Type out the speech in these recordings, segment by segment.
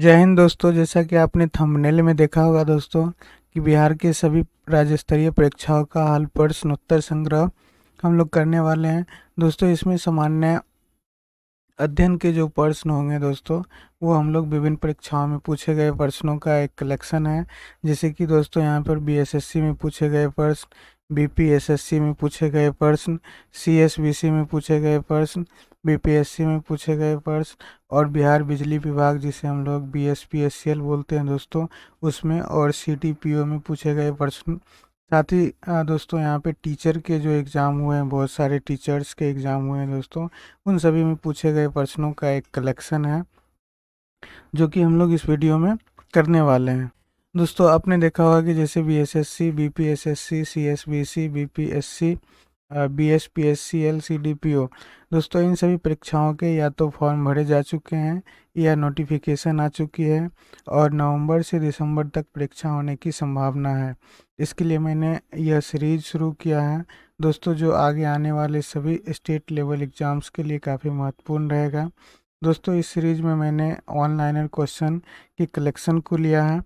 जय हिंद दोस्तों। जैसा कि आपने थंबनेल में देखा होगा दोस्तों कि बिहार के सभी राज्य स्तरीय परीक्षाओं का हल प्रश्न उत्तर संग्रह हम लोग करने वाले हैं दोस्तों। इसमें सामान्य अध्ययन के जो प्रश्न होंगे दोस्तों, वो हम लोग विभिन्न परीक्षाओं में पूछे गए प्रश्नों का एक कलेक्शन है। जैसे कि दोस्तों यहाँ पर बीएसएससी में पूछे गए प्रश्न, बीपीएसएससी में पूछे गए प्रश्न, सीएसबीसी में पूछे गए प्रश्न, बीपीएससी में पूछे गए प्रश्न और बिहार बिजली विभाग जिसे हम लोग बीएसपीएससीएल बोलते हैं दोस्तों, उसमें और सीटीपीओ में पूछे गए प्रश्न। साथ ही दोस्तों यहाँ पे टीचर के जो एग्ज़ाम हुए हैं, बहुत सारे टीचर्स के एग्ज़ाम हुए हैं दोस्तों, उन सभी में पूछे गए प्रश्नों का एक कलेक्शन है जो कि हम लोग इस वीडियो में करने वाले हैं। दोस्तों आपने देखा होगा कि जैसे BSSC, BPSSC, CSBC, BPSC, BSPSCL, CDPO दोस्तों, इन सभी परीक्षाओं के या तो फॉर्म भरे जा चुके हैं या नोटिफिकेशन आ चुकी है और नवंबर से दिसंबर तक परीक्षा होने की संभावना है। इसके लिए मैंने यह सीरीज शुरू किया है दोस्तों, जो आगे आने वाले सभी स्टेट लेवल एग्ज़ाम्स के लिए काफ़ी महत्वपूर्ण रहेगा। दोस्तों इस सीरीज में मैंने ऑनलाइनर क्वेश्चन की कलेक्शन को लिया है,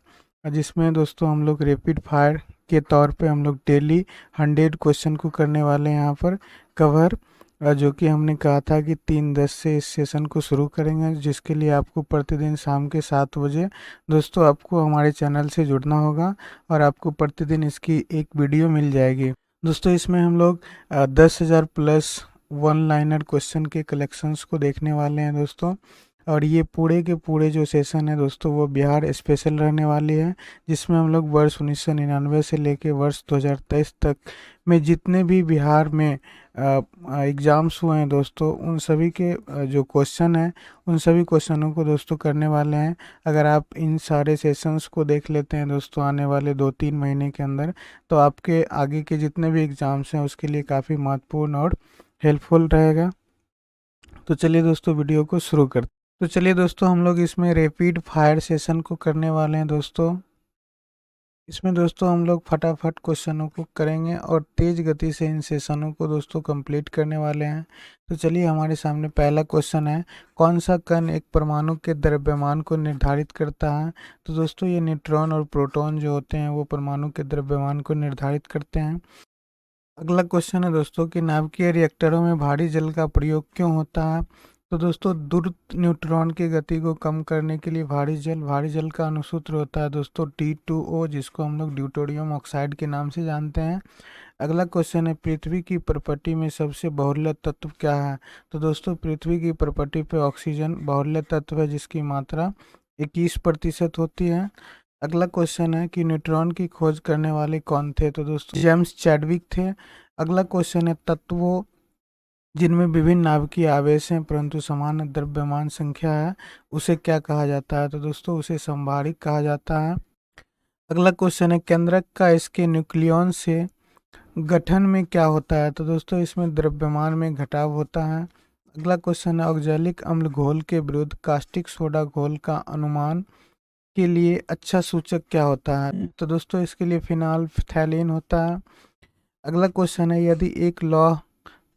जिसमें दोस्तों हम लोग रैपिड फायर के तौर पे हम लोग डेली 100 क्वेश्चन को करने वाले हैं यहाँ पर कवर, जो कि हमने कहा था कि 3:10 से इस सेशन को शुरू करेंगे, जिसके लिए आपको प्रतिदिन शाम के 7 बजे दोस्तों आपको हमारे चैनल से जुड़ना होगा और आपको प्रतिदिन इसकी एक वीडियो मिल जाएगी। दोस्तों इसमें हम लोग 10,000 प्लस वन लाइनर क्वेश्चन के कलेक्शंस को देखने वाले हैं दोस्तों। और ये पूरे के पूरे जो सेशन है दोस्तों, वो बिहार स्पेशल रहने वाली है, जिसमें हम लोग वर्ष 1999 से लेके वर्ष 2023 तक में जितने भी बिहार में एग्ज़ाम्स हुए हैं दोस्तों, उन सभी के जो क्वेश्चन हैं, उन सभी क्वेश्चनों को दोस्तों करने वाले हैं। अगर आप इन सारे सेशंस को देख लेते हैं दोस्तों आने वाले 2-3 महीने के अंदर, तो आपके आगे के जितने भी एग्ज़ाम्स हैं उसके लिए काफ़ी महत्वपूर्ण और हेल्पफुल रहेगा। तो चलिए दोस्तों वीडियो को शुरू करते हैं। तो चलिए दोस्तों हम लोग इसमें रैपिड फायर सेशन को करने वाले हैं दोस्तों। इसमें दोस्तों हम लोग फटाफट क्वेश्चनों को करेंगे और तेज़ गति से इन सेशनों को दोस्तों कंप्लीट करने वाले हैं। तो चलिए हमारे सामने पहला क्वेश्चन है, कौन सा कण एक परमाणु के द्रव्यमान को निर्धारित करता है? तो दोस्तों ये न्यूट्रॉन और प्रोटॉन जो होते हैं वो परमाणु के द्रव्यमान को निर्धारित करते हैं। अगला क्वेश्चन है दोस्तों कि नाभिकीय रिएक्टरों में भारी जल का प्रयोग क्यों होता है? तो दोस्तों द्रुत न्यूट्रॉन की गति को कम करने के लिए भारी जल का अनुसूत्र होता है दोस्तों T2O, जिसको हम लोग ड्यूटेरियम ऑक्साइड के नाम से जानते हैं। अगला क्वेश्चन है, पृथ्वी की प्रपटी में सबसे बहुल्य तत्व क्या है? तो दोस्तों पृथ्वी की प्रपटी पे ऑक्सीजन बहुल्य तत्व है, जिसकी मात्रा 21% होती है। अगला क्वेश्चन है कि न्यूट्रॉन की खोज करने वाले कौन थे? तो दोस्तों जेम्स चैडविक थे। अगला क्वेश्चन है, तत्वों जिनमें विभिन्न नाभिकीय आवेश हैं परंतु समान द्रव्यमान संख्या है, उसे क्या कहा जाता है? तो दोस्तों उसे संभारिक कहा जाता है। अगला क्वेश्चन है, केंद्रक का इसके न्यूक्लियॉन से गठन में क्या होता है? तो दोस्तों इसमें द्रव्यमान में घटाव होता है। अगला क्वेश्चन है, ऑक्जेलिक अम्ल घोल के विरुद्ध कास्टिक सोडा घोल का अनुमान के लिए अच्छा सूचक क्या होता है? तो दोस्तों इसके लिए फिनाल्फथैलीन होता है। अगला क्वेश्चन है, यदि एक लौह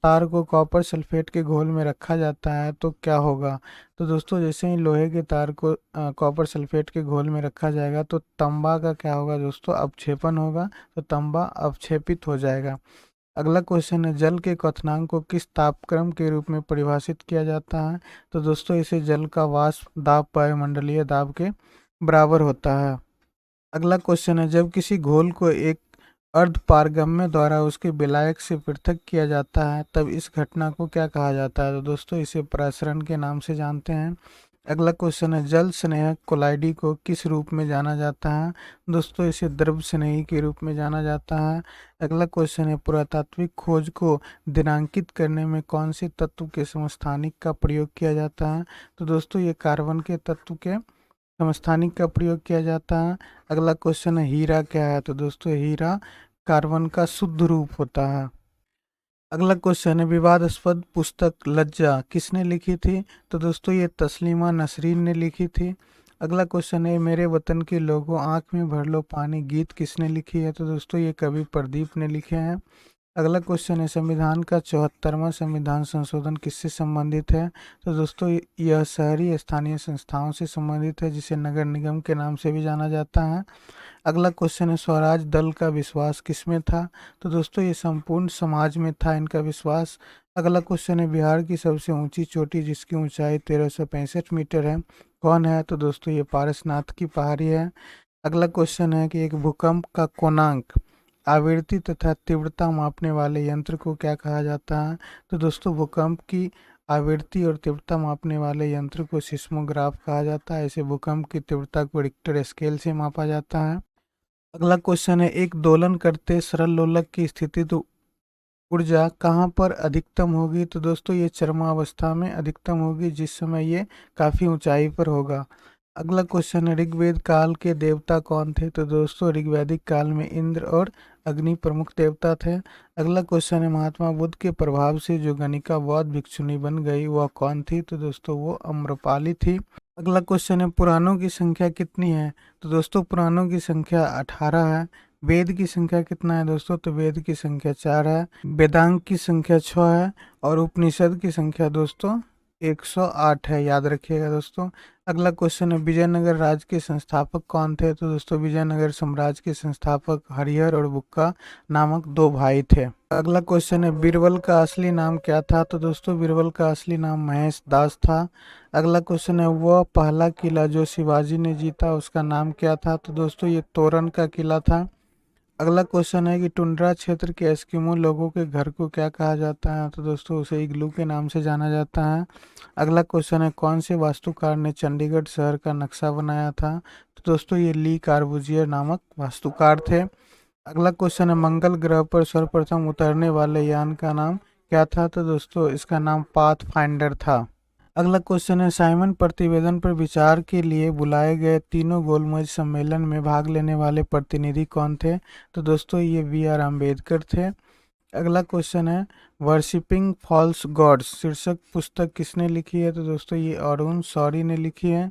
तार को कॉपर सल्फेट के घोल में रखा जाता है तो क्या होगा? तो दोस्तों जैसे ही लोहे के तार को कॉपर सल्फेट के घोल में रखा जाएगा तो तांबा का क्या होगा दोस्तों? अवक्षेपण होगा, तो तांबा अवक्षेपित हो जाएगा। अगला क्वेश्चन है, जल के क्वथनांक को किस तापक्रम के रूप में परिभाषित किया जाता है? तो दोस्तों इसे जल का वाष्प दाब वायुमंडलीय दाब के बराबर होता है। अगला क्वेश्चन है, जब किसी घोल को एक अर्ध पारगम्य द्वारा उसके विलायक से पृथक किया जाता है तब इस घटना को क्या कहा जाता है? तो दोस्तों इसे प्रसरण के नाम से जानते हैं। अगला क्वेश्चन है, जल स्नेहक कोलाइडी को किस रूप में जाना जाता है? दोस्तों इसे द्रव स्नेही के रूप में जाना जाता है। अगला क्वेश्चन है, पुरातात्विक खोज को दिनांकित करने में कौन से तत्व के समस्थानिक का प्रयोग किया जाता है? तो दोस्तों ये कार्बन के तत्व के समस्थानिक का प्रयोग किया जाता है। अगला क्वेश्चन है, हीरा क्या है? तो दोस्तों हीरा कार्बन का शुद्ध रूप होता है। अगला क्वेश्चन है, विवादास्पद पुस्तक लज्जा किसने लिखी थी? तो दोस्तों ये तस्लीमा नसरीन ने लिखी थी। अगला क्वेश्चन है, मेरे वतन के लोगों आंख में भर लो पानी गीत किसने लिखी है? तो दोस्तों ये कवि प्रदीप ने लिखे हैं। अगला क्वेश्चन है संविधान का 74वां संविधान संशोधन किससे संबंधित है? तो दोस्तों यह शहरी स्थानीय संस्थाओं से संबंधित है, जिसे नगर निगम के नाम से भी जाना जाता है। अगला क्वेश्चन है स्वराज दल का विश्वास किसमें था? तो दोस्तों ये संपूर्ण समाज में था इनका विश्वास। अगला क्वेश्चन है बिहार की सबसे ऊंची चोटी जिसकी ऊंचाई 1365 मीटर है, कौन है? तो दोस्तों ये पारसनाथ की पहाड़ी है। अगला क्वेश्चन है कि एक भूकंप का कोणांक, आवृत्ति तथा तीव्रता मापने वाले यंत्र को क्या कहा जाता है? तो दोस्तों भूकंप की आवृत्ति और तीव्रता मापने वाले यंत्र को सिस्मोग्राफ कहा जाता है। इसे भूकंप की तीव्रता को रिक्टर स्केल से मापा जाता है। अगला क्वेश्चन है एक दोलन करते सरल लोलक की स्थिति तो ऊर्जा कहाँ पर अधिकतम होगी? तो दोस्तों ये चरमावस्था में अधिकतम होगी, जिस समय ये काफी ऊंचाई पर होगा। अगला क्वेश्चन है ऋग्वेद काल के देवता कौन थे? तो दोस्तों ऋग्वैदिक काल में इंद्र और अग्नि प्रमुख देवता थे। अगला क्वेश्चन है महात्मा बुद्ध के प्रभाव से जो गणिका बौद्ध भिक्षुणी बन गई वह कौन थी? तो दोस्तों वो अम्रपाली थी। अगला क्वेश्चन है पुराणों की संख्या कितनी है? तो दोस्तों पुराणों की संख्या 18 है। वेद की संख्या कितना है दोस्तों? तो वेद की संख्या 4 है। वेदांग की संख्या 6 है और उपनिषद की संख्या दोस्तों 108 है, याद रखिएगा दोस्तों। अगला क्वेश्चन है विजयनगर राज्य के संस्थापक कौन थे? तो दोस्तों विजयनगर साम्राज्य के संस्थापक हरिहर और बुक्का नामक दो भाई थे। अगला क्वेश्चन है बीरबल का असली नाम क्या था? तो दोस्तों बीरबल का असली नाम महेश दास था। अगला क्वेश्चन है वह पहला किला जो शिवाजी ने जीता उसका नाम क्या था? तो दोस्तों ये तोरन का किला था। अगला क्वेश्चन है कि टुंड्रा क्षेत्र के एस्किमो लोगों के घर को क्या कहा जाता है? तो दोस्तों उसे इग्लू के नाम से जाना जाता है। अगला क्वेश्चन है कौन से वास्तुकार ने चंडीगढ़ शहर का नक्शा बनाया था? तो दोस्तों ये ली कार्बूजियर नामक वास्तुकार थे। अगला क्वेश्चन है मंगल ग्रह पर सर्वप्रथम उतरने वाले यान का नाम क्या था? तो दोस्तों इसका नाम पाथ फाइंडर था। अगला क्वेश्चन है साइमन प्रतिवेदन पर विचार के लिए बुलाए गए तीनों गोलमेज सम्मेलन में भाग लेने वाले प्रतिनिधि कौन थे? तो दोस्तों ये B.R. अम्बेडकर थे। अगला क्वेश्चन है वर्शिपिंग फॉल्स गॉड्स शीर्षक पुस्तक किसने लिखी है? तो दोस्तों ये अरुण शौरी ने लिखी है।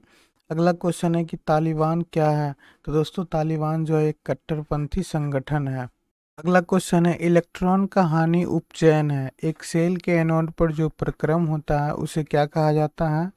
अगला क्वेश्चन है कि तालिबान क्या है? तो दोस्तों तालिबान जो है एक कट्टरपंथी संगठन है। अगला क्वेश्चन है इलेक्ट्रॉन का हानि उपचयन है, एक सेल के एनोड पर जो प्रक्रम होता है उसे क्या कहा जाता है?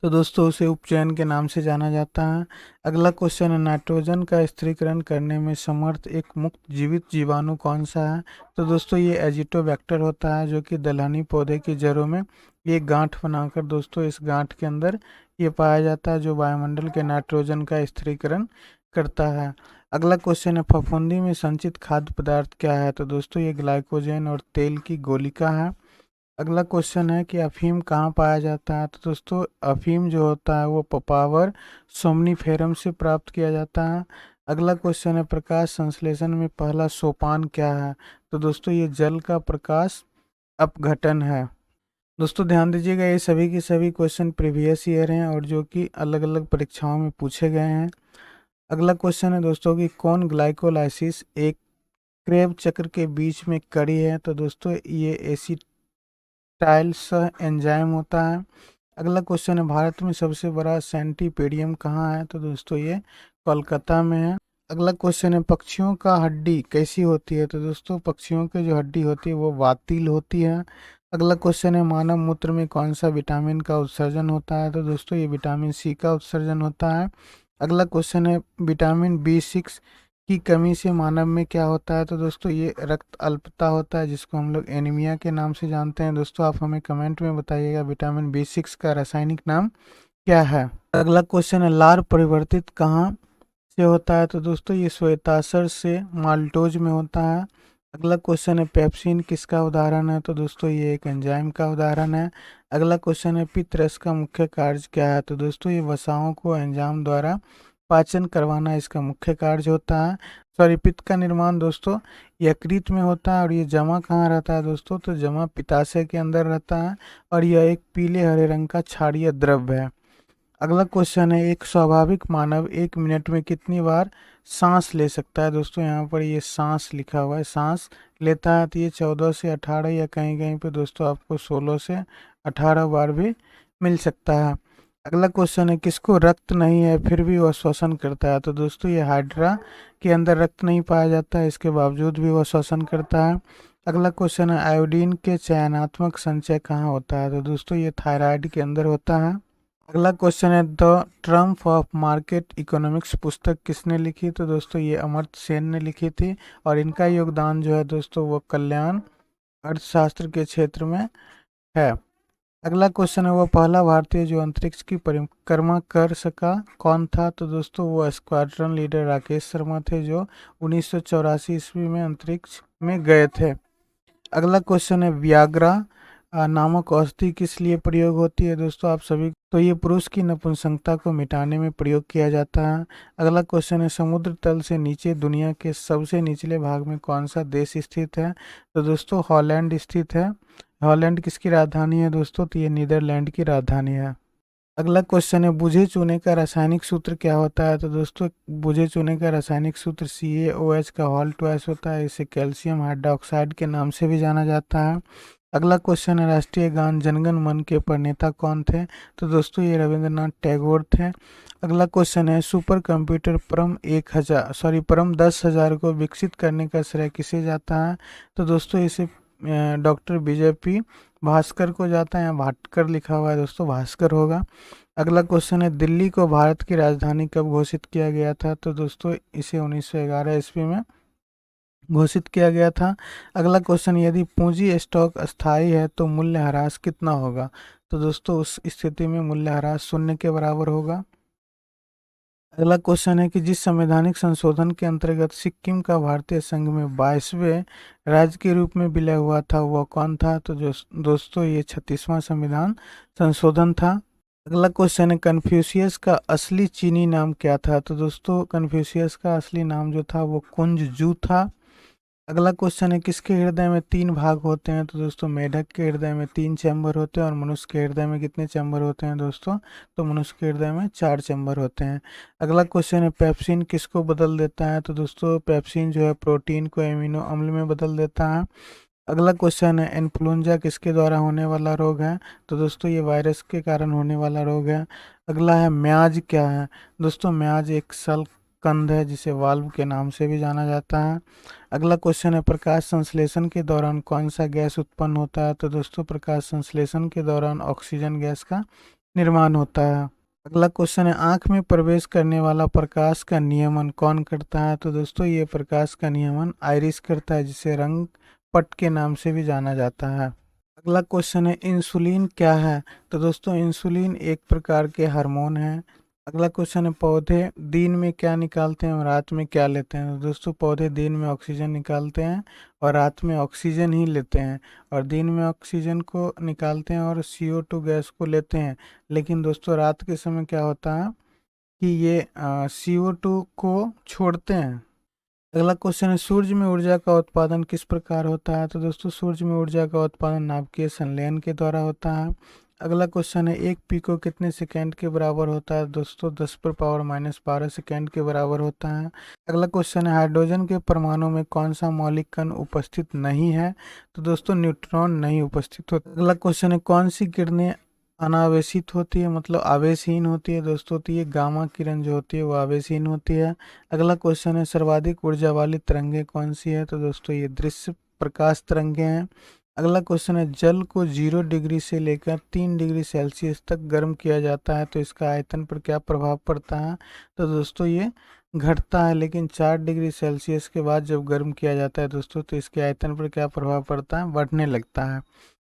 तो दोस्तों उसे उपचयन के नाम से जाना जाता है। अगला क्वेश्चन है नाइट्रोजन का स्थिरीकरण करने में समर्थ एक मुक्त जीवित जीवाणु कौन सा है? तो दोस्तों ये एजिटोबैक्टर होता है जो कि दलहनी पौधे की जड़ों में एक गांठ बनाकर दोस्तों इस गांठ के अंदर ये पाया जाता है जो वायुमंडल के नाइट्रोजन का स्थिरीकरण करता है। अगला क्वेश्चन है फफूंदी में संचित खाद्य पदार्थ क्या है? तो दोस्तों ये ग्लाइकोजन और तेल की गोलिका है। अगला क्वेश्चन है कि अफीम कहाँ पाया जाता है? तो दोस्तों अफीम जो होता है वो पपावर सोमनीफेरम से प्राप्त किया जाता है। अगला क्वेश्चन है प्रकाश संश्लेषण में पहला सोपान क्या है? तो दोस्तों ये जल का प्रकाश अपघटन है। दोस्तों ध्यान दीजिएगा ये सभी के सभी क्वेश्चन प्रीवियस ईयर हैं और जो कि अलग अलग परीक्षाओं में पूछे गए हैं। अगला क्वेश्चन है दोस्तों कि कौन ग्लाइकोलाइसिस एक क्रेब चक्र के बीच में कड़ी है? तो दोस्तों ये एसिटाइल्स एंजाइम होता है। अगला क्वेश्चन है भारत में सबसे बड़ा सेंटीपेडियम कहाँ है? तो दोस्तों ये कोलकाता में है। अगला क्वेश्चन है पक्षियों का हड्डी कैसी होती है? तो दोस्तों पक्षियों की जो हड्डी होती है वो वातिल होती है। अगला क्वेश्चन है मानव मूत्र में कौन सा विटामिन का उत्सर्जन होता है? तो दोस्तों ये विटामिन सी का उत्सर्जन होता है। अगला क्वेश्चन है विटामिन B6 की कमी से मानव में क्या होता है? तो दोस्तों ये रक्त अल्पता होता है जिसको हम लोग एनीमिया के नाम से जानते हैं। दोस्तों आप हमें कमेंट में बताइएगा विटामिन B6 का रासायनिक नाम क्या है। अगला क्वेश्चन है लार परिवर्तित कहाँ से होता है? तो दोस्तों ये श्वेताशर से माल्टोज में होता है। अगला क्वेश्चन है पेप्सिन किसका उदाहरण है? तो दोस्तों ये एक एंजाइम का उदाहरण है। अगला क्वेश्चन है पित्त का मुख्य कार्य क्या है? तो दोस्तों ये वसाओं को एंजाइम द्वारा पाचन करवाना इसका मुख्य कार्य होता है। सॉरी पित्त का निर्माण दोस्तों यकृत में होता है और ये जमा कहाँ रहता है दोस्तों? तो जमा पित्ताशय के अंदर रहता है और यह एक पीले हरे रंग का क्षारीय द्रव्य है। अगला क्वेश्चन है एक स्वाभाविक मानव 1 मिनट में कितनी बार सांस ले सकता है? दोस्तों यहाँ पर ये सांस लिखा हुआ है, सांस लेता है तो ये 14 से 18 या कहीं कहीं पे दोस्तों आपको 16 से 18 बार भी मिल सकता है। अगला क्वेश्चन है किसको रक्त नहीं है फिर भी वह श्वसन करता है? तो दोस्तों ये हाइड्रा के अंदर रक्त नहीं पाया जाता है इसके बावजूद भी वह श्वसन करता है। अगला क्वेश्चन है आयोडीन के चयनात्मक संचय कहाँ होता है? तो दोस्तों ये थायराइड के अंदर होता है। अगला क्वेश्चन है the Trump of market economics पुस्तक किसने लिखी? तो दोस्तों ये अमर्त्य सेन ने लिखी थी, और इनका योगदान जो है दोस्तों वो कल्याण अर्थशास्त्र के क्षेत्र में है। अगला क्वेश्चन है वो पहला भारतीय जो अंतरिक्ष की परिक्रमा कर सका कौन था? तो दोस्तों वो स्क्वाड्रन लीडर राकेश शर्मा थे, जो 1984 ईस्वी में अंतरिक्ष में गए थे। अगला क्वेश्चन है व्याग्रा नामक औषधि किस लिए प्रयोग होती है? दोस्तों आप सभी, तो ये पुरुष की नपुंसकता को मिटाने में प्रयोग किया जाता है। अगला क्वेश्चन है समुद्र तल से नीचे दुनिया के सबसे निचले भाग में कौन सा देश स्थित है? तो दोस्तों हॉलैंड स्थित है। हॉलैंड किसकी राजधानी है दोस्तों? तो ये नीदरलैंड की राजधानी है। अगला क्वेश्चन है बुझे चूने का रासायनिक सूत्र क्या होता है? तो दोस्तों बुझे चूने का रासायनिक सूत्र CaOH का होल ट्वाइस होता है। इसे कैल्शियम हाइड्रोक्साइड के नाम से भी जाना जाता है। अगला क्वेश्चन है राष्ट्रीय गान जनगण मन के प्रणेता कौन थे? तो दोस्तों ये रविंद्रनाथ टैगोर थे। अगला क्वेश्चन है सुपर कंप्यूटर परम 10,000 को विकसित करने का श्रेय किसे जाता है? तो दोस्तों इसे डॉक्टर विजय पी भास्कर को जाता है। यहाँ भाटकर लिखा हुआ है दोस्तों, भास्कर होगा। अगला क्वेश्चन है दिल्ली को भारत की राजधानी कब घोषित किया गया था? तो दोस्तों इसे 1911 ईस्वी में घोषित किया गया था। अगला क्वेश्चन यदि पूंजी स्टॉक अस्थायी है तो मूल्यह्रास कितना होगा? तो दोस्तों उस स्थिति में मूल्यह्रास 0 के बराबर होगा। अगला क्वेश्चन है कि जिस संवैधानिक संशोधन के अंतर्गत सिक्किम का भारतीय संघ में 22वें राज्य के रूप में विलय हुआ था वह कौन था? तो जो दोस्तों ये 36वां संविधान संशोधन था। अगला क्वेश्चन है कन्फ्यूशियस का असली चीनी नाम क्या था? तो दोस्तों कन्फ्यूशियस का असली नाम जो था वो कुंज जू था। अगला क्वेश्चन है किसके हृदय में 3 भाग होते हैं? तो दोस्तों मेढक के हृदय में 3 चैम्बर होते हैं। और मनुष्य के हृदय में कितने चैम्बर होते हैं दोस्तों? तो मनुष्य के हृदय में 4 चैम्बर होते हैं। अगला क्वेश्चन है पेप्सिन किसको बदल देता है? तो दोस्तों पेप्सिन जो है प्रोटीन को एमिनो अम्ल में बदल देता है। अगला क्वेश्चन है इन्फ्लुएंजा किसके द्वारा होने वाला रोग है? तो दोस्तों ये वायरस के कारण होने वाला रोग है। अगला है म्याज क्या है? दोस्तों म्याज एक कंद है जिसे वाल्व के नाम से भी जाना जाता है। अगला क्वेश्चन है प्रकाश संश्लेषण के दौरान कौन सा गैस उत्पन्न होता है? तो दोस्तों प्रकाश संश्लेषण के दौरान ऑक्सीजन गैस का निर्माण होता है। अगला क्वेश्चन है आंख में प्रवेश करने वाला प्रकाश का नियमन कौन करता है? तो दोस्तों ये प्रकाश का नियमन आइरिस करता है, जिसे रंग पट के नाम से भी जाना जाता है। अगला क्वेश्चन है इंसुलिन क्या है? तो दोस्तों इंसुलिन एक प्रकार के हार्मोन है। अगला क्वेश्चन है पौधे दिन में क्या निकालते हैं और रात में क्या लेते हैं? तो दोस्तों पौधे दिन में ऑक्सीजन निकालते हैं और रात में ऑक्सीजन ही लेते हैं। और दिन में ऑक्सीजन को निकालते हैं और CO2 गैस को लेते हैं। लेकिन दोस्तों रात के समय क्या होता है कि ये CO2 को छोड़ते हैं। अगला क्वेश्चन है सूर्य में ऊर्जा का उत्पादन किस प्रकार होता है? तो दोस्तों सूर्य में ऊर्जा का उत्पादन नाभिकीय संलयन के द्वारा होता है। अगला क्वेश्चन है 1 पिको कितने सेकंड के बराबर होता है? दोस्तों 10⁻⁻12 सेकंड के बराबर होता है। अगला क्वेश्चन है हाइड्रोजन के परमाणु में कौन सा मौलिक कण उपस्थित नहीं है? तो दोस्तों न्यूट्रॉन नहीं उपस्थित होता। अगला क्वेश्चन है कौन सी किरणें अनावेशित होती है, मतलब आवेशहीन होती है? दोस्तों तो ये गामा किरण जो होती है वो आवेशहीन होती है। अगला क्वेश्चन है सर्वाधिक ऊर्जा वाली तरंगे कौन सी है? तो दोस्तों ये दृश्य प्रकाश तरंगे हैं। अगला क्वेश्चन है जल को 0 डिग्री से लेकर 3 डिग्री सेल्सियस तक गर्म किया जाता है तो इसका आयतन पर क्या प्रभाव पड़ता है? तो दोस्तों ये घटता है, लेकिन 4 डिग्री सेल्सियस के बाद जब गर्म किया जाता है दोस्तों तो इसके आयतन पर क्या प्रभाव पड़ता है? बढ़ने लगता है।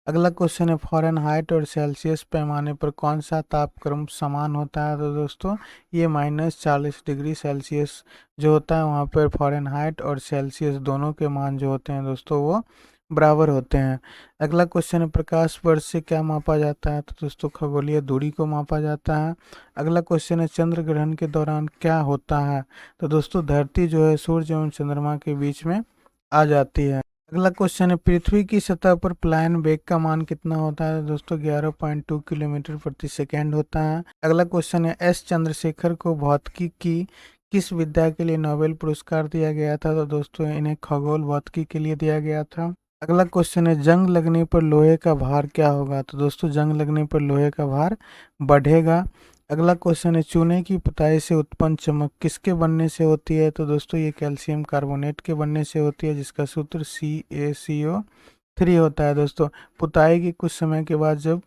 अगला क्वेश्चन है फ़ारेनहाइट और सेल्सियस पैमाने पर कौन सा तापक्रम समान होता है? तो दोस्तों ये -40 डिग्री सेल्सियस जो होता है वहाँ पर फ़ारेनहाइट और सेल्सियस दोनों के मान जो होते हैं दोस्तों वो बराबर होते हैं। अगला क्वेश्चन है प्रकाश वर्ष से क्या मापा जाता है? तो दोस्तों खगोलीय दूरी को मापा जाता है। अगला क्वेश्चन है चंद्र ग्रहण के दौरान क्या होता है? तो दोस्तों धरती जो है सूर्य एवं चंद्रमा के बीच में आ जाती है। अगला क्वेश्चन है पृथ्वी की सतह पर प्लायन वेग का मान कितना होता है? दोस्तों 11.2 किलोमीटर प्रति सेकेंड होता है। अगला क्वेश्चन है एस चंद्रशेखर को भौतिकी की किस विद्या के लिए नोबेल पुरस्कार दिया गया था? तो दोस्तों इन्हें खगोल भौतिकी के लिए दिया गया था। अगला क्वेश्चन है जंग लगने पर लोहे का भार क्या होगा? तो दोस्तों जंग लगने पर लोहे का भार बढ़ेगा। अगला क्वेश्चन है, चूने की पुताई से उत्पन्न चमक किसके बनने से होती है? तो दोस्तों ये कैल्शियम कार्बोनेट के बनने से होती है, जिसका सूत्र CaCO3 होता है। दोस्तों पुताई के कुछ समय के बाद जब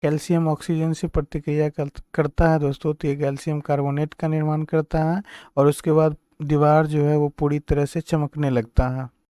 कैल्शियम ऑक्सीजन से प्रतिक्रिया करता है दोस्तों, तो ये कैल्शियम कार्बोनेट का निर्माण करता है और उसके बाद दीवार जो है वो पूरी तरह से चमकने लगता है।